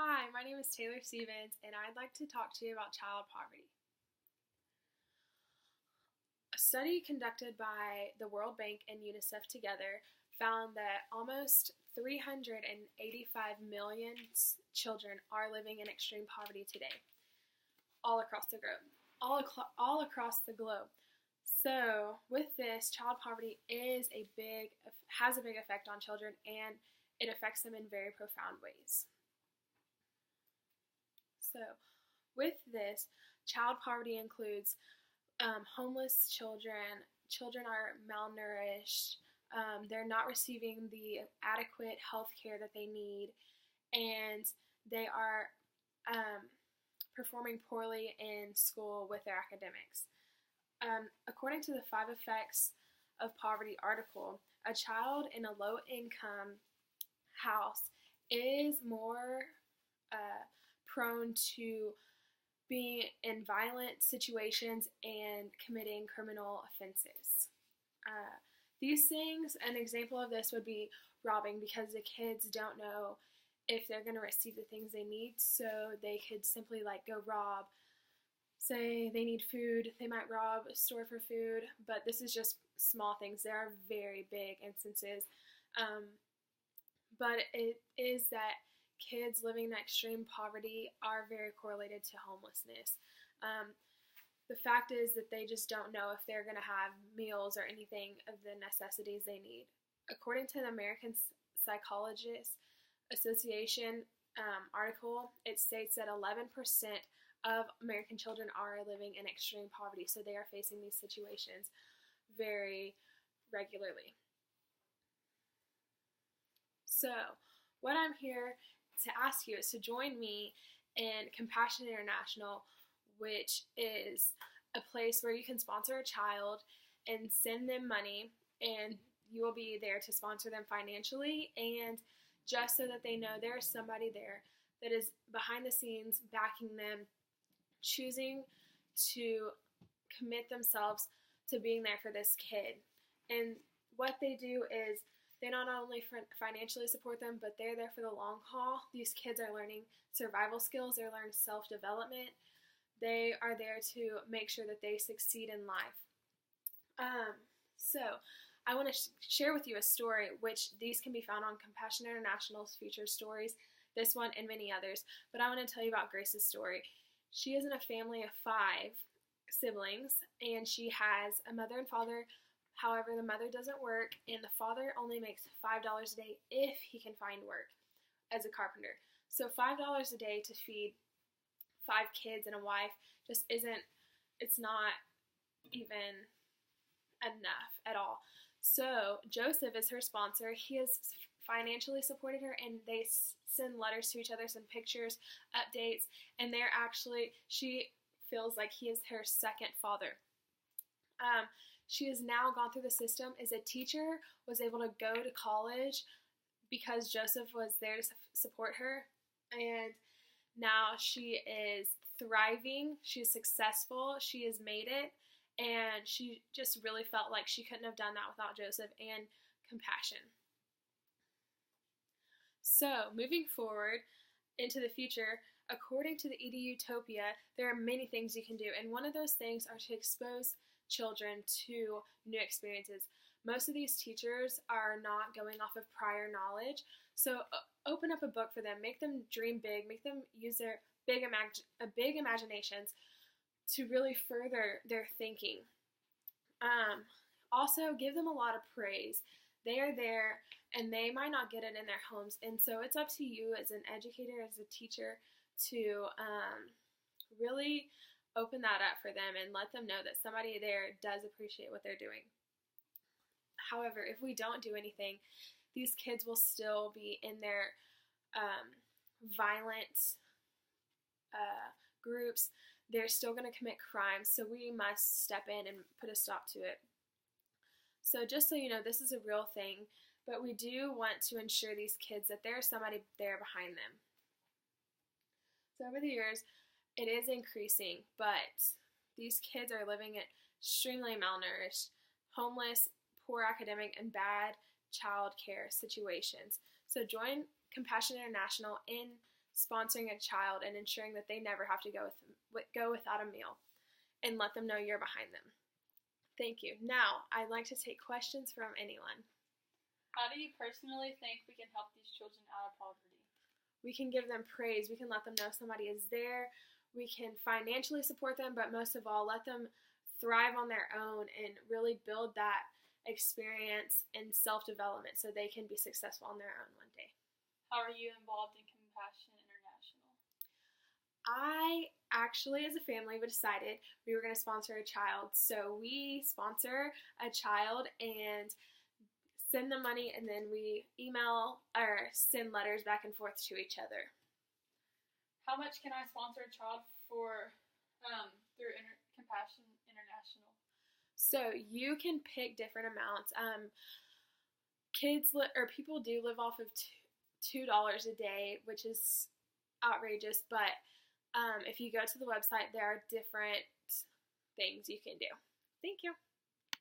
Hi, my name is Taylor Stevens, and I'd like to talk to you about child poverty. A study conducted by the World Bank and UNICEF together found that almost 385 million children are living in extreme poverty today, all across the globe. All across the globe. So, with this, child poverty has a big effect on children, and it affects them in very profound ways. So, with this, child poverty includes homeless children. Children are malnourished. They're not receiving the adequate health care that they need, and they are performing poorly in school with their academics. According to the 5 Effects of Poverty article, a child in a low-income house is more prone to being in violent situations and committing criminal offenses. These things, an example of this would be robbing, because the kids don't know if they're going to receive the things they need, so they could simply go rob. Say they need food, they might rob a store for food, but this is just small things. There are very big instances, but it is that kids living in extreme poverty are very correlated to homelessness. The fact is that they just don't know if they're going to have meals or anything of the necessities they need. According to the American Psychologists Association article, it states that 11% of American children are living in extreme poverty, so they are facing these situations very regularly. So, what I'm here to ask you is to join me in Compassion International, which is a place where you can sponsor a child and send them money, and you will be there to sponsor them financially, and just so that they know there's somebody there that is behind the scenes backing them, choosing to commit themselves to being there for this kid. And what they do is they not only financially support them, but they're there for the long haul. These kids are learning survival skills, they're learning self-development. They are there to make sure that they succeed in life. So I want to share with you a story, which these can be found on Compassion International's Featured Stories, this one and many others. But I want to tell you about Grace's story. She is in a family of 5 siblings, and she has a mother and father. However, the mother doesn't work, and the father only makes $5 a day if he can find work as a carpenter. So $5 a day to feed 5 kids and a wife just it's not even enough at all. So Joseph is her sponsor. He has financially supported her, and they send letters to each other, send pictures, updates, and she feels like he is her second father. She has now gone through the system, is a teacher, was able to go to college because Joseph was there to support her, and now she is thriving, she's successful, she has made it, and she just really felt like she couldn't have done that without Joseph and compassion. So, moving forward into the future, according to the EduTopia, there are many things you can do, and one of those things are to expose children to new experiences. Most of these teachers are not going off of prior knowledge, so open up a book for them, make them dream big, make them use their big imaginations to really further their thinking. Also, give them a lot of praise. They are there, and they might not get it in their homes, and so it's up to you as an educator, as a teacher, to really open that up for them and let them know that somebody there does appreciate what they're doing. However, if we don't do anything, these kids will still be in their violent groups. They're still going to commit crimes, so we must step in and put a stop to it. So just so you know, this is a real thing, but we do want to ensure these kids that there's somebody there behind them. So over the years, it is increasing, but these kids are living extremely malnourished, homeless, poor academic, and bad child care situations. So join Compassion International in sponsoring a child and ensuring that they never have to go without a meal, and let them know you're behind them. Thank you. Now, I'd like to take questions from anyone. How do you personally think we can help these children out of poverty? We can give them praise. We can let them know somebody is there. We can financially support them, but most of all, let them thrive on their own and really build that experience and self-development so they can be successful on their own one day. How are you involved in Compassion International? I actually, as a family, we decided we were going to sponsor a child. So we sponsor a child and send them money, and then we email or send letters back and forth to each other. How much can I sponsor a child for through Compassion International? So you can pick different amounts. People do live off of $2 a day, which is outrageous. But if you go to the website, there are different things you can do. Thank you.